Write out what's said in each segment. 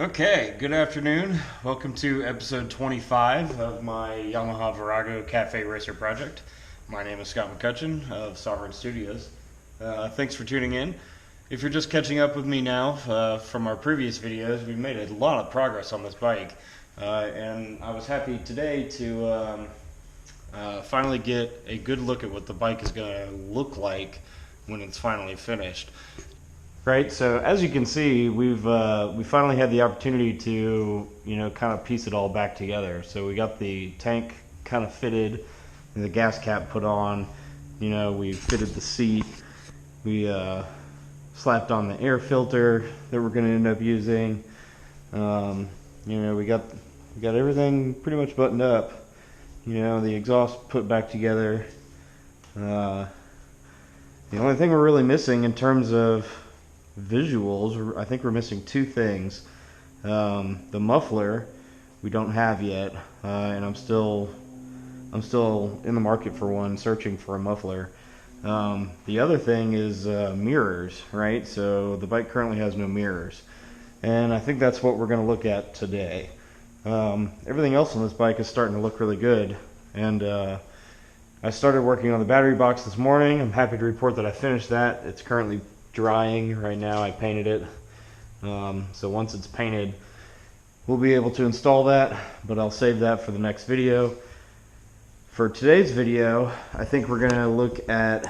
Okay, good afternoon. Welcome to episode 25 of my Yamaha Virago Cafe Racer project. My name is Scott McCutcheon of Sovereign Studios. Thanks for tuning in. If you're just catching up with me now from our previous videos, we've made a lot of progress on this bike. And I was happy today to finally get a good look at what the bike is going to look like when it's finally finished. Right, so as you can see, we finally had the opportunity to kind of piece it all back together. So we got the tank kind of fitted, and the gas cap put on. We fitted the seat. We slapped on the air filter that we're going to end up using. We got everything pretty much buttoned up. The exhaust put back together. The only thing we're really missing in terms of visuals, I think we're missing two things. The muffler we don't have yet, and I'm still in the market for one, searching for a muffler. The other thing is mirrors, right? So the bike currently has no mirrors, and I think that's what we're going to look at today. Everything else on this bike is starting to look really good, and I started working on the battery box this morning. I'm happy to report that I finished that. It's currently drying right now. I painted it, so once it's painted we'll be able to install that, but I'll save that for the next video. For today's video, I think we're gonna look at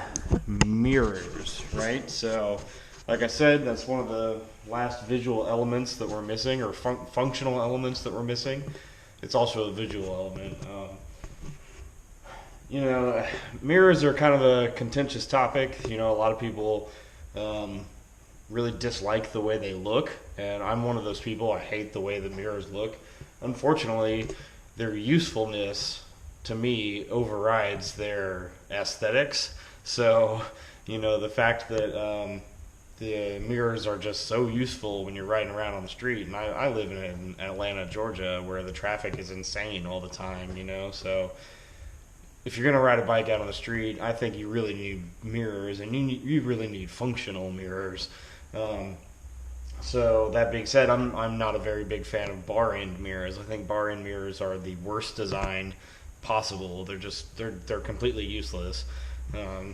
mirrors, right? So like I said, that's one of the last visual elements that we're missing, or functional elements that we're missing. It's also a visual element. Mirrors are kind of a contentious topic. A lot of people really dislike the way they look, and I'm one of those people. I hate the way the mirrors look. Unfortunately, their usefulness to me overrides their aesthetics. So the fact that the mirrors are just so useful when you're riding around on the street, and I live in Atlanta, Georgia, where the traffic is insane all the time, so if you're going to ride a bike out on the street, I think you really need mirrors, and you really need functional mirrors. So that being said, I'm not a very big fan of bar end mirrors. I think bar end mirrors are the worst design possible. They're completely useless.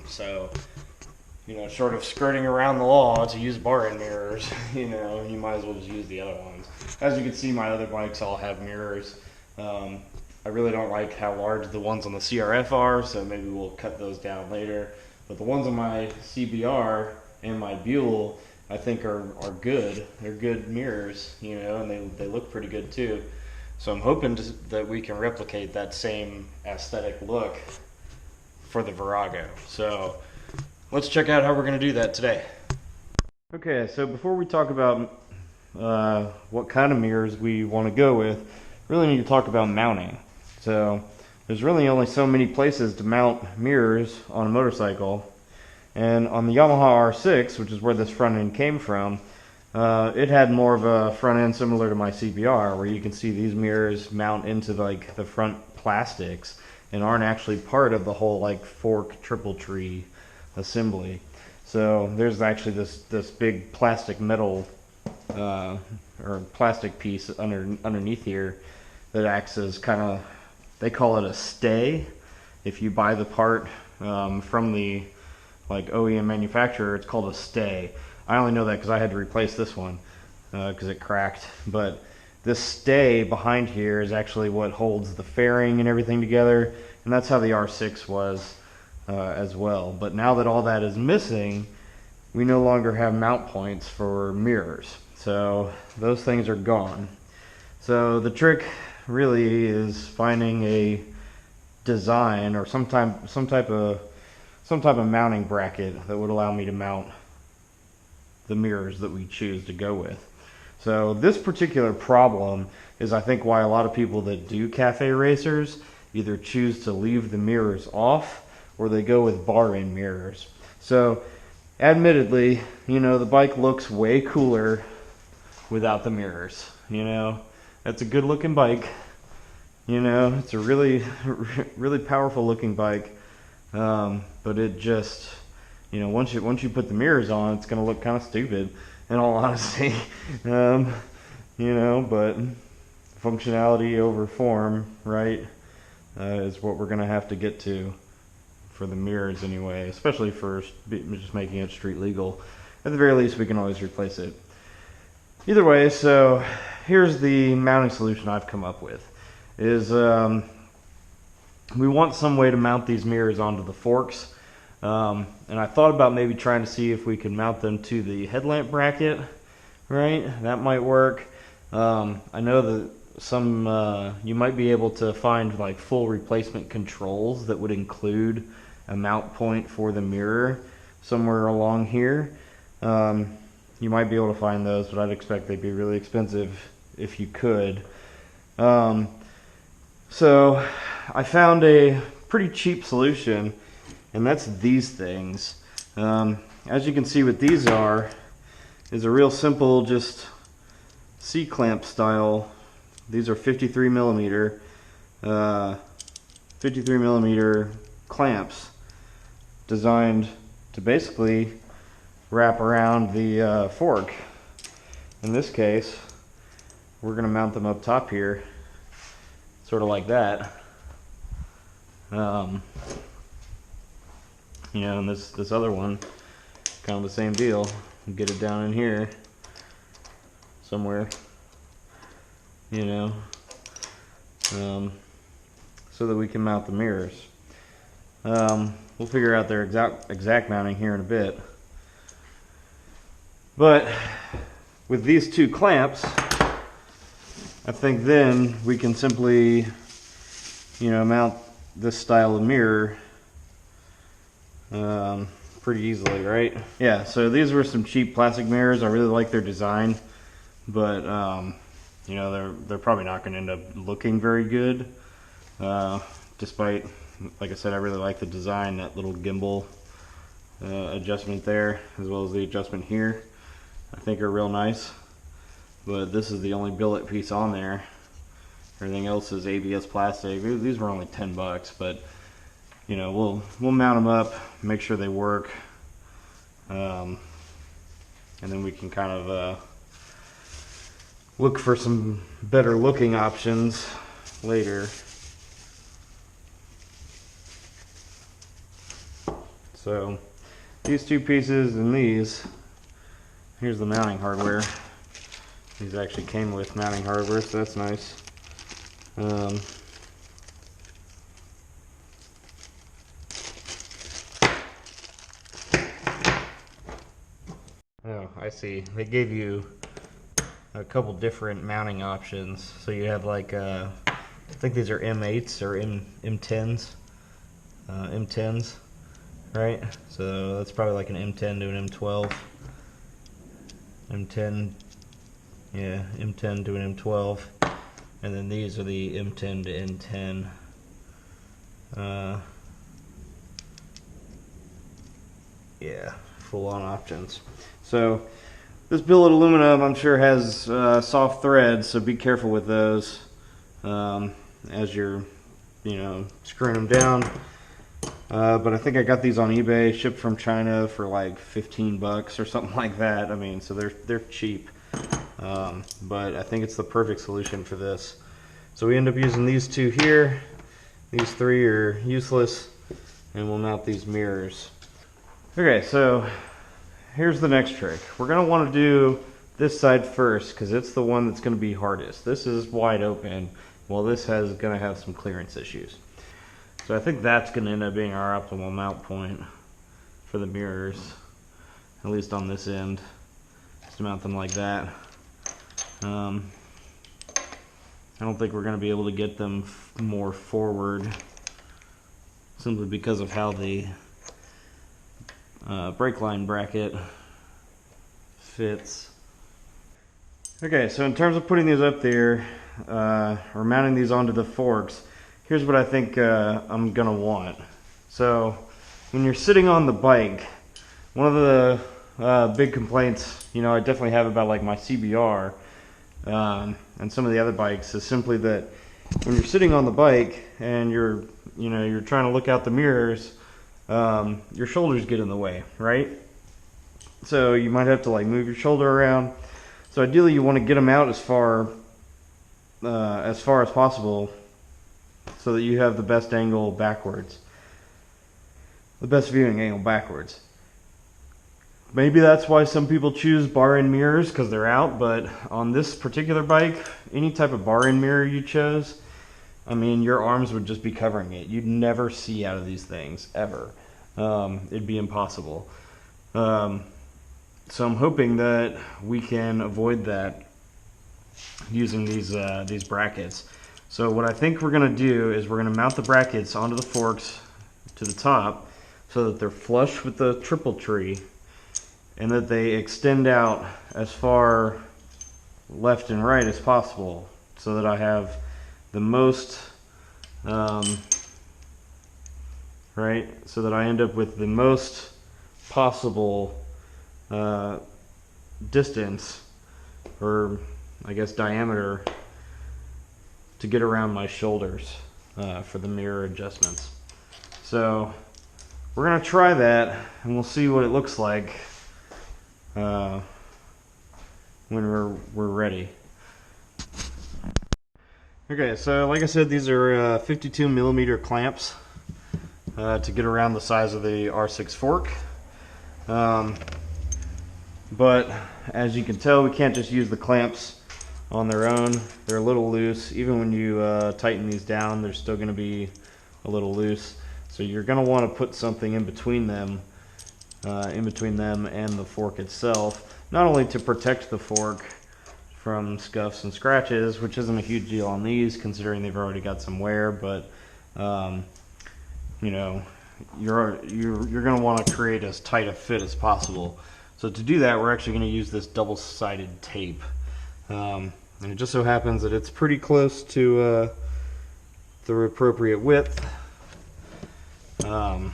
Short of skirting around the law to use bar end mirrors, you might as well just use the other ones. As you can see, my other bikes all have mirrors. I really don't like how large the ones on the CRF are, so maybe we'll cut those down later. But the ones on my CBR and my Buell, I think are good. They're good mirrors, and they look pretty good too. So I'm hoping that we can replicate that same aesthetic look for the Virago. So let's check out how we're going to do that today. Okay, so before we talk about what kind of mirrors we want to go with, really need to talk about mounting. So there's really only so many places to mount mirrors on a motorcycle, and on the Yamaha R6, which is where this front end came from, it had more of a front end similar to my CBR, where you can see these mirrors mount into the front plastics and aren't actually part of the whole fork triple tree assembly. So there's actually this big plastic metal or plastic piece underneath here that acts as kind of, they call it a stay. If you buy the part from the OEM manufacturer, it's called a stay. I only know that because I had to replace this one because it cracked. But this stay behind here is actually what holds the fairing and everything together, and that's how the R6 was as well. But now that all that is missing, we no longer have mount points for mirrors. So those things are gone. So the trick really is finding a design or some type of mounting bracket that would allow me to mount the mirrors that we choose to go with. So this particular problem is, I think, why a lot of people that do cafe racers either choose to leave the mirrors off or they go with bar end mirrors. So admittedly, the bike looks way cooler without the mirrors. That's a good looking bike. It's a really powerful looking bike. But it just, once you put the mirrors on, it's going to look kind of stupid, in all honesty. you know, but functionality over form, right, is what we're going to have to get to for the mirrors anyway, especially for just making it street legal. At the very least, we can always replace it. Either way, so here's the mounting solution I've come up with. Is we want some way to mount these mirrors onto the forks. And I thought about maybe trying to see if we could mount them to the headlamp bracket, right? That might work. I know that some you might be able to find like full replacement controls that would include a mount point for the mirror somewhere along here. You might be able to find those, but I'd expect they'd be really expensive if you could. So I found a pretty cheap solution, and that's these things. As you can see, what these are is a real simple, just C-clamp style. These are 53 millimeter clamps designed to basically wrap around the fork. In this case, we're going to mount them up top here, sort of like that. You know, and this other one, kind of the same deal. Get it down in here somewhere, you know, so that we can mount the mirrors. We'll figure out their exact mounting here in a bit. But with these two clamps, I think then we can simply, you know, mount this style of mirror pretty easily, right? Yeah, so these were some cheap plastic mirrors. I really like their design, but you know, they're probably not going to end up looking very good, despite, like I said, I really like the design, that little gimbal adjustment there, as well as the adjustment here. I think are real nice, but this is the only billet piece on there. Everything else is ABS plastic. These were only 10 bucks, but you know, we'll mount them up, make sure they work, and then we can kind of look for some better looking options later. So these two pieces and these, here's the mounting hardware. These actually came with mounting hardware, so that's nice. Oh, I see. They gave you a couple different mounting options. So you have like, I think these are M8s or M10s. M10s, right? So that's probably like an M10 to an M12. M10, yeah, M10 to an M12. And then these are the M10 to N10. Yeah, full-on options. So this billet aluminum, I'm sure, has soft threads, so be careful with those as you're, you know, screwing them down. But I think I got these on eBay, shipped from China for like 15 bucks or something like that. I mean, so they're cheap. But I think it's the perfect solution for this. So we end up using these two here. These three are useless, and we'll mount these mirrors. Okay, so here's the next trick. We're going to want to do this side first because it's the one that's going to be hardest. This is wide open, while this is going to have some clearance issues. So I think that's going to end up being our optimal mount point for the mirrors, at least on this end, just to mount them like that. I don't think we're going to be able to get them more forward, simply because of how the brake line bracket fits. Okay, so in terms of putting these up there, or mounting these onto the forks, here's what I think I'm gonna want. So when you're sitting on the bike, one of the big complaints, you know, I definitely have about like my CBR and some of the other bikes is simply that when you're sitting on the bike and you're trying to look out the mirrors, your shoulders get in the way, right? So you might have to like move your shoulder around. So ideally you want to get them out as far as possible so that you have the best angle backwards. The best viewing angle backwards. Maybe that's why some people choose bar end mirrors, because they're out, but on this particular bike, any type of bar end mirror you chose, I mean, your arms would just be covering it. You'd never see out of these things, ever. It'd be impossible. So I'm hoping that we can avoid that using these brackets. So what I think we're going to do is we're going to mount the brackets onto the forks to the top so that they're flush with the triple tree and that they extend out as far left and right as possible so that I have the most, right, so that I end up with the most possible distance, or I guess diameter, to get around my shoulders for the mirror adjustments. So we're gonna try that and we'll see what it looks like when we're ready. Okay, so like I said, these are 52 millimeter clamps to get around the size of the R6 fork. But as you can tell, we can't just use the clamps on their own. They're a little loose. Even when you tighten these down, they're still going to be a little loose. So you're going to want to put something in between them and the fork itself, not only to protect the fork from scuffs and scratches, which isn't a huge deal on these considering they've already got some wear, but you know, you're going to want to create as tight a fit as possible. So to do that, we're actually going to use this double-sided tape, and it just so happens that it's pretty close to the appropriate width, and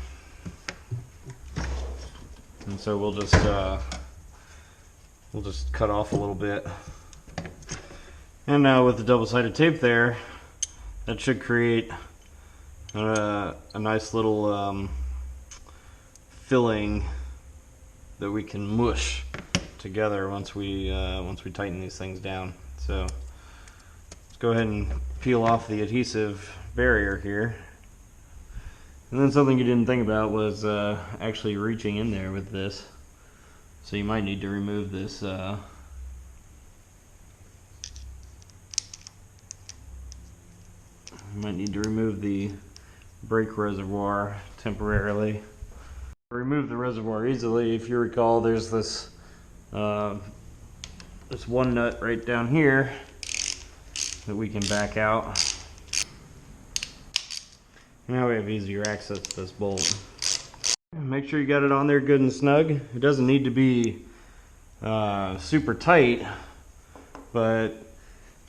so we'll just cut off a little bit. And now with the double-sided tape there, that should create a nice little filling that we can mush together once we tighten these things down. So let's go ahead and peel off the adhesive barrier here. And then something you didn't think about was actually reaching in there with this. So you might need to remove this the brake reservoir temporarily. Remove the reservoir easily. If you recall, there's this one nut right down here that we can back out. Now we have easier access to this bolt. Make sure you got it on there good and snug. It doesn't need to be super tight, but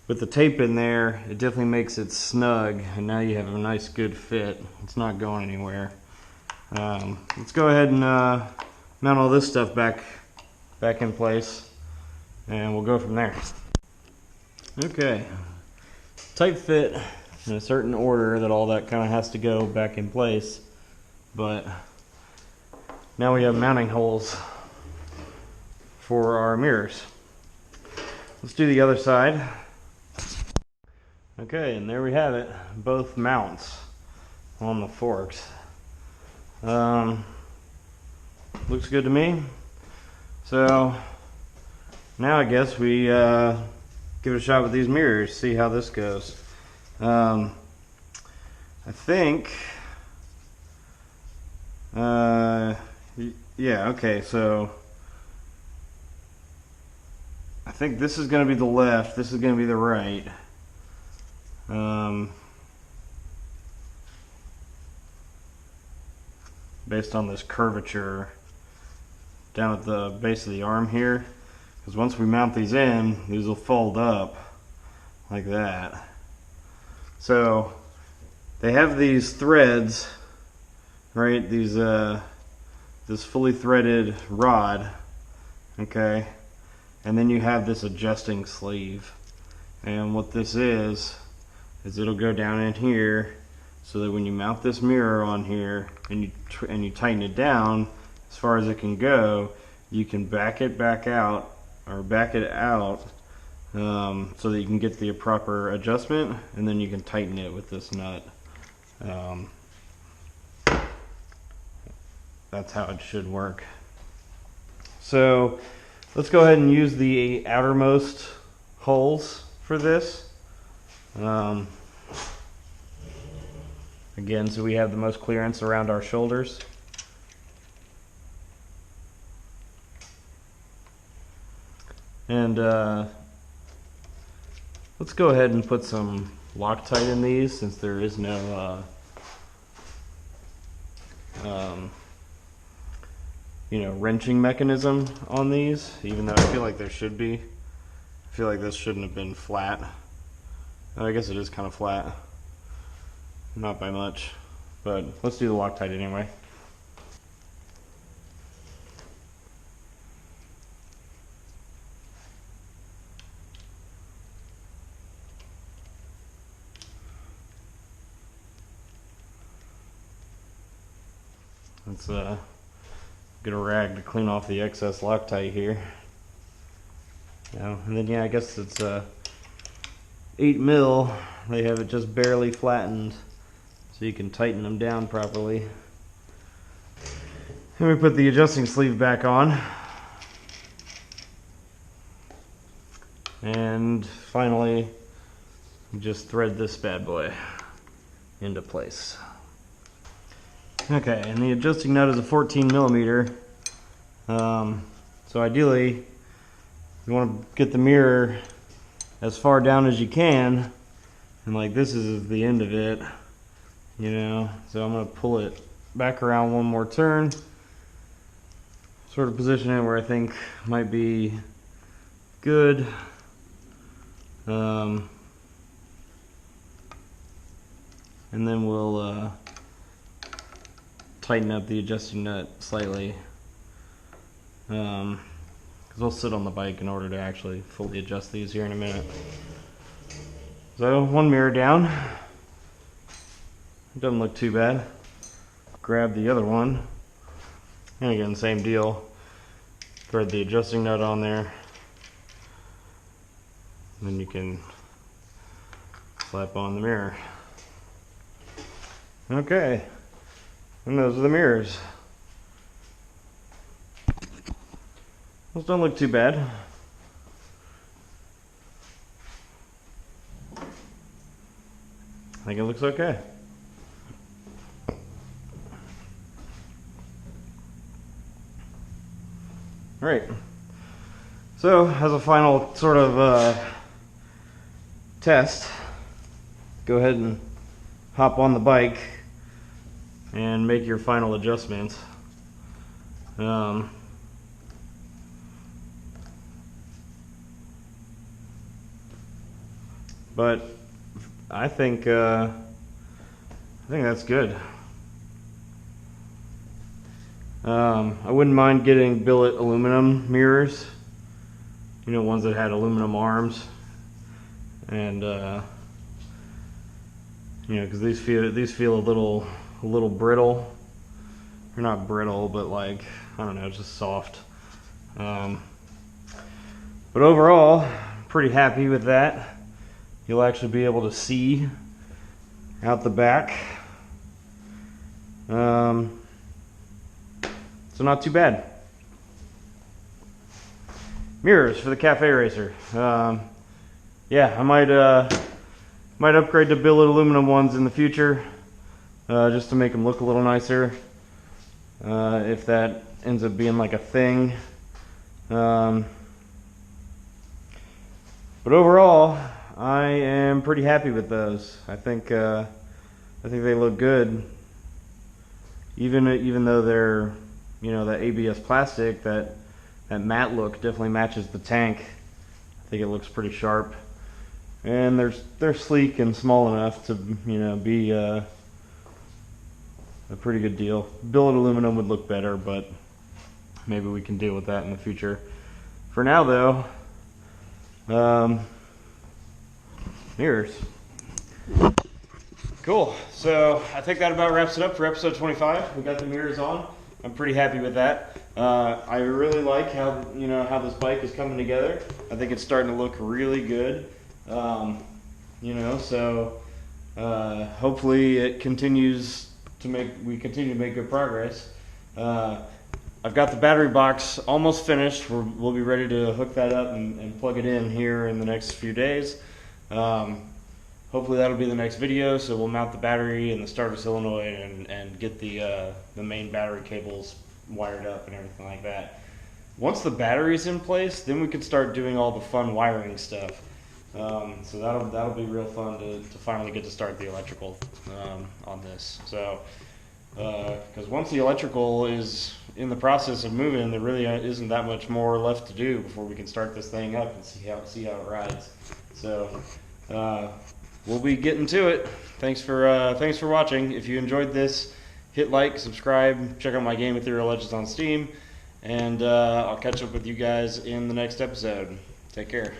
with the tape in there, it definitely makes it snug, and now you have a nice good fit. It's not going anywhere. Let's go ahead and mount all this stuff back in place, and we'll go from there. Okay, tight fit in a certain order that all that kind of has to go back in place, but now we have mounting holes for our mirrors. Let's do the other side. Okay, and there we have it, both mounts on the forks. Looks good to me. So now I guess we give it a shot with these mirrors, see how this goes. I think yeah, okay, so I think this is going to be the left, this is going to be the right. Based on this curvature down at the base of the arm here, because once we mount these in, these will fold up like that. So they have these threads, right? These this fully threaded rod, okay, and then you have this adjusting sleeve, and what this is it'll go down in here so that when you mount this mirror on here and you tighten it down as far as it can go, you can back it back out or back it out so that you can get the proper adjustment, and then you can tighten it with this nut. That's how it should work. So let's go ahead and use the outermost holes for this. Again, so we have the most clearance around our shoulders. And let's go ahead and put some Loctite in these, since there is no you know, wrenching mechanism on these, even though I feel like there should be. I feel like this shouldn't have been flat. I guess it is kind of flat. Not by much, but let's do the Loctite anyway. Let's get a rag to clean off the excess Loctite here. And then yeah, I guess it's 8 mil. They have it just barely flattened, so you can tighten them down properly. And we put the adjusting sleeve back on. And finally, just thread this bad boy into place. Okay, and the adjusting nut is a 14 millimeter. So ideally, you want to get the mirror as far down as you can, and like this is the end of it, you know. So I'm going to pull it back around one more turn, sort of position it where I think might be good. And then we'll tighten up the adjusting nut slightly, because we'll sit on the bike in order to actually fully adjust these here in a minute. So one mirror down, it doesn't look too bad. Grab the other one, and again, same deal. Thread the adjusting nut on there, and then you can slap on the mirror. Okay. And those are the mirrors. Those don't look too bad. I think it looks okay. Alright. So, as a final sort of test, go ahead and hop on the bike and make your final adjustments. But I think that's good. I wouldn't mind getting billet aluminum mirrors, you know, ones that had aluminum arms, and you know, because these feel a little brittle. They're not brittle, but like, I don't know, just soft. But overall, I'm pretty happy with that. You'll actually be able to see out the back. So not too bad. Mirrors for the cafe racer. Yeah, I might upgrade to billet aluminum ones in the future, just to make them look a little nicer, if that ends up being like a thing. But overall, I am pretty happy with those. I think they look good, even though they're, you know, that ABS plastic, that matte look definitely matches the tank. I think it looks pretty sharp, and they're sleek and small enough to, you know, be a pretty good deal. Billet aluminum would look better, but maybe we can deal with that in the future. For now, though, mirrors. Cool. So I think that about wraps it up for episode 25. We got the mirrors on. I'm pretty happy with that. I really like how how this bike is coming together. I think it's starting to look really good. So hopefully it continues to we continue to make good progress. I've got the battery box almost finished. We'll be ready to hook that up and plug it in here in the next few days. Hopefully that'll be the next video. So we'll mount the battery and the starter solenoid and get the main battery cables wired up and everything like that. Once the battery's in place, then we can start doing all the fun wiring stuff. So that'll be real fun to finally get to start the electrical on this. So because once the electrical is in the process of moving, there really isn't that much more left to do before we can start this thing up and see how it rides. So we'll be getting to it. Thanks for watching. If you enjoyed this, hit like, subscribe, check out my Game Ethereal Legends on Steam, and I'll catch up with you guys in the next episode. Take care.